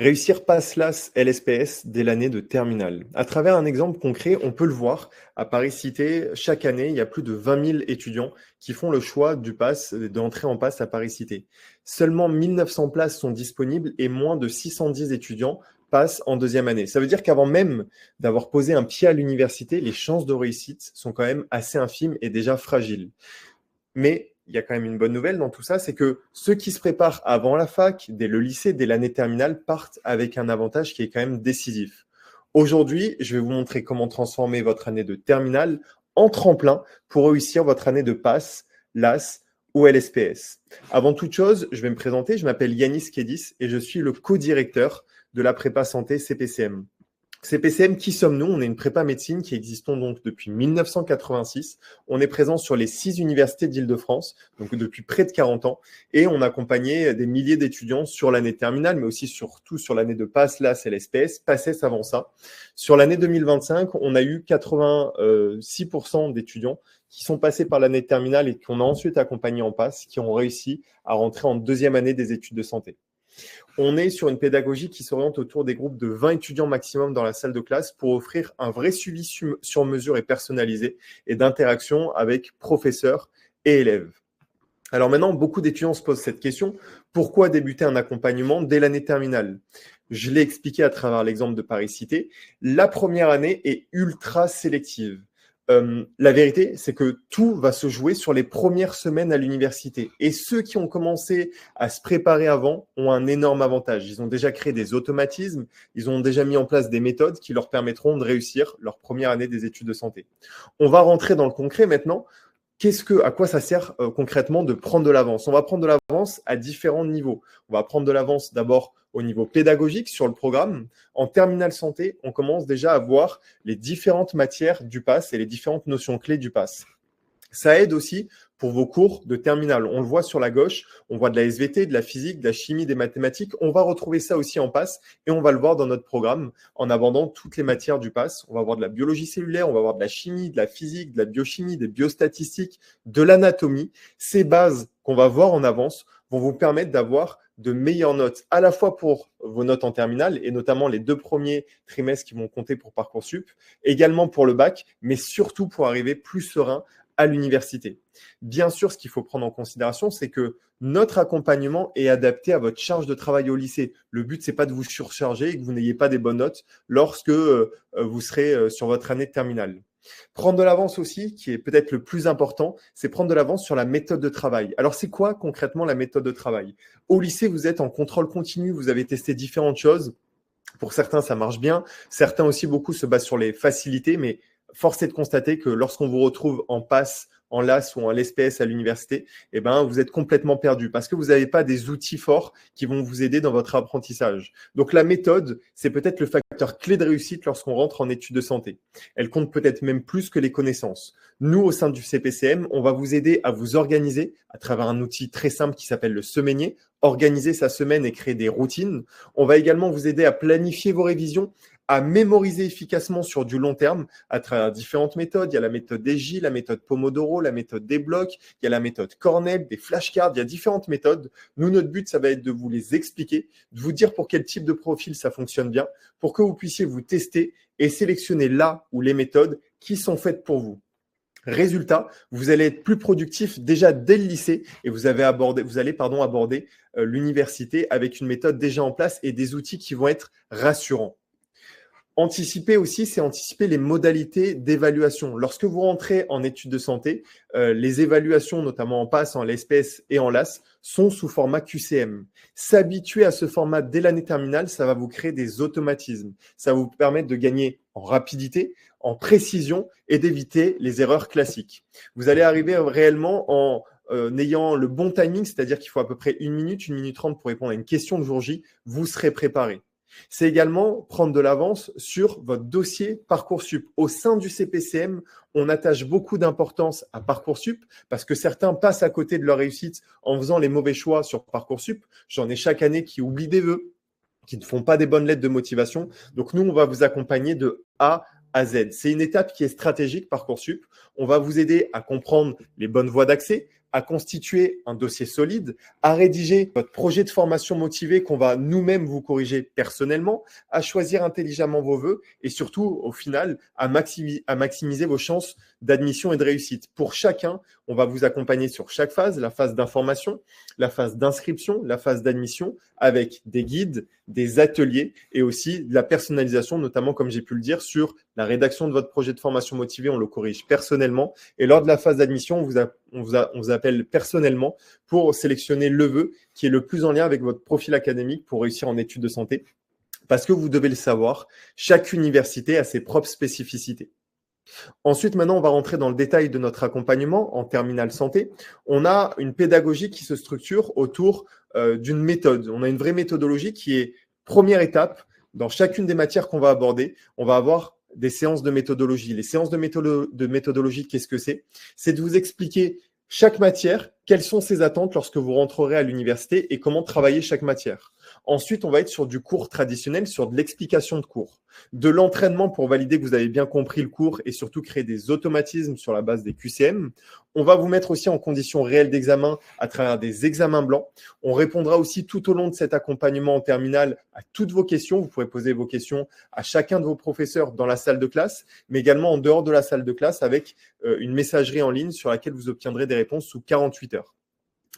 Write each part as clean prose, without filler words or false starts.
Réussir passe LAS LSPS dès l'année de terminale. À travers un exemple concret, on peut le voir. À Paris-Cité, chaque année, il y a plus de 20 000 étudiants qui font le choix du pass, d'entrer en pass à Paris-Cité. Seulement 1900 places sont disponibles et moins de 610 étudiants passent en deuxième année. Ça veut dire qu'avant même d'avoir posé un pied à l'université, les chances de réussite sont quand même assez infimes et déjà fragiles. Mais il y a quand même une bonne nouvelle dans tout ça, c'est que ceux qui se préparent avant la fac, dès le lycée, dès l'année terminale, partent avec un avantage qui est quand même décisif. Aujourd'hui, je vais vous montrer comment transformer votre année de terminale en tremplin pour réussir votre année de passe, LAS ou LSPS. Avant toute chose, je vais me présenter. Je m'appelle Yanis Kedis et je suis le co-directeur de la prépa santé CPCM. CPCM, qui sommes-nous? On est une prépa médecine qui existons donc depuis 1986. On est présent sur les 6 universités d'Île-de-France, donc depuis près de 40 ans, et on accompagnait des milliers d'étudiants sur l'année terminale, mais aussi surtout sur l'année de passe, LAS, LSPS, PACES avant ça. Sur l'année 2025, on a eu 86% d'étudiants qui sont passés par l'année terminale et qu'on a ensuite accompagnés en passe, qui ont réussi à rentrer en deuxième année des études de santé. On est sur une pédagogie qui s'oriente autour des groupes de 20 étudiants maximum dans la salle de classe pour offrir un vrai suivi sur mesure et personnalisé et d'interaction avec professeurs et élèves. Alors maintenant, beaucoup d'étudiants se posent cette question, pourquoi débuter un accompagnement dès l'année terminale? Je l'ai expliqué à travers l'exemple de Paris-Cité. La première année est ultra sélective. La vérité, c'est que tout va se jouer sur les premières semaines à l'université. Et ceux qui ont commencé à se préparer avant ont un énorme avantage. Ils ont déjà créé des automatismes, ils ont déjà mis en place des méthodes qui leur permettront de réussir leur première année des études de santé. On va rentrer dans le concret maintenant. À quoi ça sert concrètement de prendre de l'avance? On va prendre de l'avance à différents niveaux. On va prendre de l'avance d'abord au niveau pédagogique sur le programme. En terminale santé, on commence déjà à voir les différentes matières du PASS et les différentes notions clés du PASS. Ça aide aussi pour vos cours de terminale. On le voit sur la gauche, on voit de la SVT, de la physique, de la chimie, des mathématiques. On va retrouver ça aussi en PASS et on va le voir dans notre programme en abordant toutes les matières du PASS. On va voir de la biologie cellulaire, on va voir de la chimie, de la physique, de la biochimie, des biostatistiques, de l'anatomie. Ces bases qu'on va voir en avance vont vous permettre d'avoir de meilleures notes, à la fois pour vos notes en terminale, et notamment les 2 premiers trimestres qui vont compter pour Parcoursup, également pour le bac, mais surtout pour arriver plus serein à l'université. Bien sûr, ce qu'il faut prendre en considération, c'est que notre accompagnement est adapté à votre charge de travail au lycée. Le but, c'est pas de vous surcharger et que vous n'ayez pas des bonnes notes lorsque vous serez sur votre année de terminale. Prendre de l'avance aussi, qui est peut-être le plus important, c'est prendre de l'avance sur la méthode de travail. Alors, c'est quoi concrètement la méthode de travail? Au lycée, vous êtes en contrôle continu, vous avez testé différentes choses. Pour certains, ça marche bien. Certains aussi, beaucoup se basent sur les facilités, mais force est de constater que lorsqu'on vous retrouve en passe, en LAS ou en LSPS à l'université, eh ben, vous êtes complètement perdu parce que vous n'avez pas des outils forts qui vont vous aider dans votre apprentissage. Donc, la méthode, c'est peut-être le facteur clé de réussite lorsqu'on rentre en études de santé. Elle compte peut-être même plus que les connaissances. Nous, au sein du CPCM, on va vous aider à vous organiser à travers un outil très simple qui s'appelle le semainier, organiser sa semaine et créer des routines. On va également vous aider à planifier vos révisions, à mémoriser efficacement sur du long terme à travers différentes méthodes. Il y a la méthode EJ, la méthode Pomodoro, la méthode des blocs, il y a la méthode Cornell, des flashcards, il y a différentes méthodes. Nous, notre but, ça va être de vous les expliquer, de vous dire pour quel type de profil ça fonctionne bien, pour que vous puissiez vous tester et sélectionner là où les méthodes qui sont faites pour vous. Résultat, vous allez être plus productif déjà dès le lycée et vous allez aborder l'université avec une méthode déjà en place et des outils qui vont être rassurants. Anticiper aussi, c'est anticiper les modalités d'évaluation. Lorsque vous rentrez en études de santé, les évaluations, notamment en PASS, en LSPS et en LAS, sont sous format QCM. S'habituer à ce format dès l'année terminale, ça va vous créer des automatismes. Ça va vous permettre de gagner en rapidité, en précision et d'éviter les erreurs classiques. Vous allez arriver réellement en ayant le bon timing, c'est-à-dire qu'il faut à peu près 1 minute 30 pour répondre à une question de jour J, vous serez préparé. C'est également prendre de l'avance sur votre dossier Parcoursup. Au sein du CPCM, on attache beaucoup d'importance à Parcoursup parce que certains passent à côté de leur réussite en faisant les mauvais choix sur Parcoursup. J'en ai chaque année qui oublient des vœux, qui ne font pas des bonnes lettres de motivation. Donc nous, on va vous accompagner de A à Z. C'est une étape qui est stratégique, Parcoursup. On va vous aider à comprendre les bonnes voies d'accès, à constituer un dossier solide, à rédiger votre projet de formation motivé qu'on va nous-mêmes vous corriger personnellement, à choisir intelligemment vos vœux et surtout, au final, à maximiser vos chances d'admission et de réussite. Pour chacun, on va vous accompagner sur chaque phase, la phase d'information, la phase d'inscription, la phase d'admission, avec des guides, des ateliers et aussi de la personnalisation, notamment, comme j'ai pu le dire, sur la rédaction de votre projet de formation motivé. On le corrige personnellement. Et lors de la phase d'admission, on vous appelle personnellement pour sélectionner le vœu qui est le plus en lien avec votre profil académique pour réussir en études de santé. Parce que vous devez le savoir, chaque université a ses propres spécificités. Ensuite, maintenant, on va rentrer dans le détail de notre accompagnement en terminale santé. On a une pédagogie qui se structure autour d'une méthode. On a une vraie méthodologie qui est première étape. Dans chacune des matières qu'on va aborder, on va avoir des séances de méthodologie. Les séances de méthodologie, qu'est-ce que c'est? C'est de vous expliquer chaque matière, quelles sont ses attentes lorsque vous rentrerez à l'université et comment travailler chaque matière. Ensuite, on va être sur du cours traditionnel, sur de l'explication de cours, de l'entraînement pour valider que vous avez bien compris le cours et surtout créer des automatismes sur la base des QCM. On va vous mettre aussi en conditions réelles d'examen à travers des examens blancs. On répondra aussi tout au long de cet accompagnement en terminale à toutes vos questions. Vous pourrez poser vos questions à chacun de vos professeurs dans la salle de classe, mais également en dehors de la salle de classe avec une messagerie en ligne sur laquelle vous obtiendrez des réponses sous 48 heures.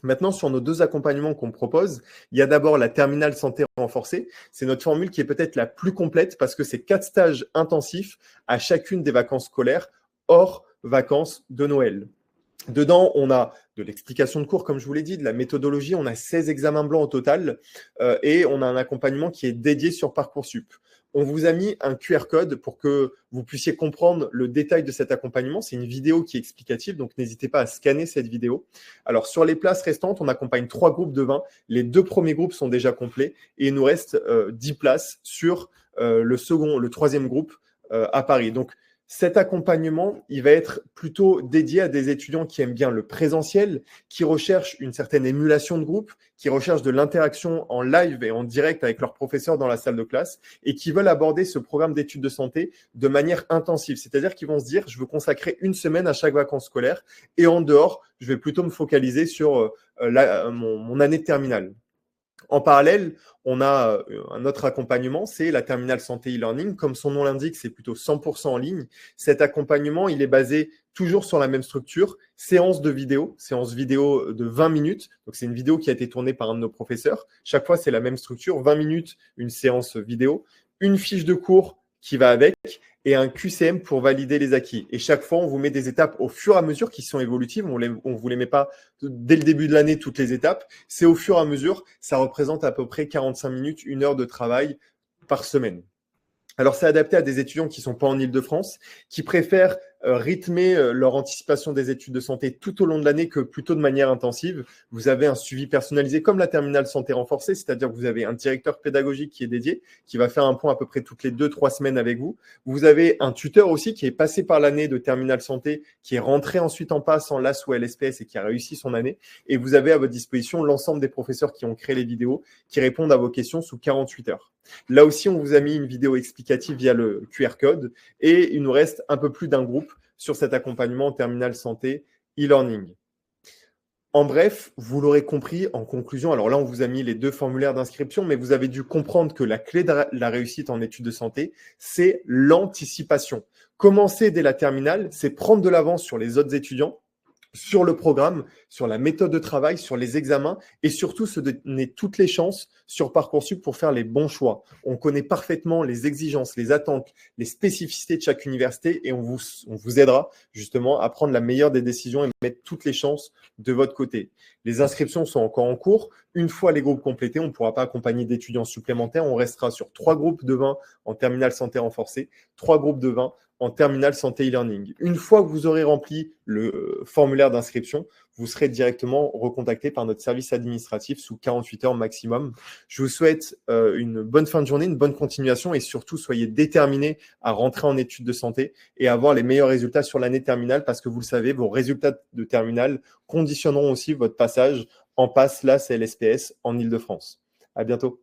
Maintenant, sur nos deux accompagnements qu'on propose, il y a d'abord la terminale santé renforcée. C'est notre formule qui est peut-être la plus complète parce que c'est 4 stages intensifs à chacune des vacances scolaires hors vacances de Noël. Dedans, on a de l'explication de cours, comme je vous l'ai dit, de la méthodologie, on a 16 examens blancs au total et on a un accompagnement qui est dédié sur Parcoursup. On vous a mis un QR code pour que vous puissiez comprendre le détail de cet accompagnement. C'est une vidéo qui est explicative, donc n'hésitez pas à scanner cette vidéo. Alors, sur les places restantes, on accompagne 3 groupes de 20. Les 2 premiers groupes sont déjà complets et il nous reste 10 places sur le 3e groupe à Paris. Donc, cet accompagnement, il va être plutôt dédié à des étudiants qui aiment bien le présentiel, qui recherchent une certaine émulation de groupe, qui recherchent de l'interaction en live et en direct avec leurs professeurs dans la salle de classe et qui veulent aborder ce programme d'études de santé de manière intensive. C'est-à-dire qu'ils vont se dire, je veux consacrer une semaine à chaque vacances scolaires et en dehors, je vais plutôt me focaliser sur mon année de terminale. En parallèle, on a un autre accompagnement, c'est la terminale santé e-learning. Comme son nom l'indique, c'est plutôt 100% en ligne. Cet accompagnement, il est basé toujours sur la même structure, séance vidéo de 20 minutes. Donc, c'est une vidéo qui a été tournée par un de nos professeurs. Chaque fois, c'est la même structure, 20 minutes, une séance vidéo, une fiche de cours qui va avec et un QCM pour valider les acquis. Et chaque fois, on vous met des étapes au fur et à mesure qui sont évolutives. On ne vous les met pas dès le début de l'année, toutes les étapes. C'est au fur et à mesure. Ça représente à peu près 45 minutes, 1 heure de travail par semaine. Alors, c'est adapté à des étudiants qui ne sont pas en Île-de-France, qui préfèrent rythmer leur anticipation des études de santé tout au long de l'année que plutôt de manière intensive. Vous avez un suivi personnalisé comme la terminale santé renforcée, c'est-à-dire que vous avez un directeur pédagogique qui est dédié, qui va faire un point à peu près toutes les 2-3 semaines avec vous. Vous avez un tuteur aussi qui est passé par l'année de terminale santé, qui est rentré ensuite en passe en LAS ou LSPS et qui a réussi son année. Et vous avez à votre disposition l'ensemble des professeurs qui ont créé les vidéos, qui répondent à vos questions sous 48 heures. Là aussi, on vous a mis une vidéo explicative via le QR code et il nous reste un peu plus d'un groupe sur cet accompagnement en terminale santé e-learning. En bref, vous l'aurez compris en conclusion, alors là, on vous a mis les 2 formulaires d'inscription, mais vous avez dû comprendre que la clé de la réussite en études de santé, c'est l'anticipation. Commencer dès la terminale, c'est prendre de l'avance sur les autres étudiants, sur le programme, sur la méthode de travail, sur les examens et surtout se donner toutes les chances sur Parcoursup pour faire les bons choix. On connaît parfaitement les exigences, les attentes, les spécificités de chaque université et on vous aidera justement à prendre la meilleure des décisions et mettre toutes les chances de votre côté. Les inscriptions sont encore en cours. Une fois les groupes complétés, on ne pourra pas accompagner d'étudiants supplémentaires. On restera sur 3 groupes de 20 en terminale santé renforcée, 3 groupes de 20 en terminale santé e-learning. Une fois que vous aurez rempli le formulaire d'inscription, vous serez directement recontacté par notre service administratif sous 48 heures maximum. Je vous souhaite une bonne fin de journée, une bonne continuation et surtout soyez déterminés à rentrer en études de santé et à avoir les meilleurs résultats sur l'année terminale parce que vous le savez, vos résultats de terminale conditionneront aussi votre passage en PASS, LAS et LSPS en Île-de-France. À bientôt.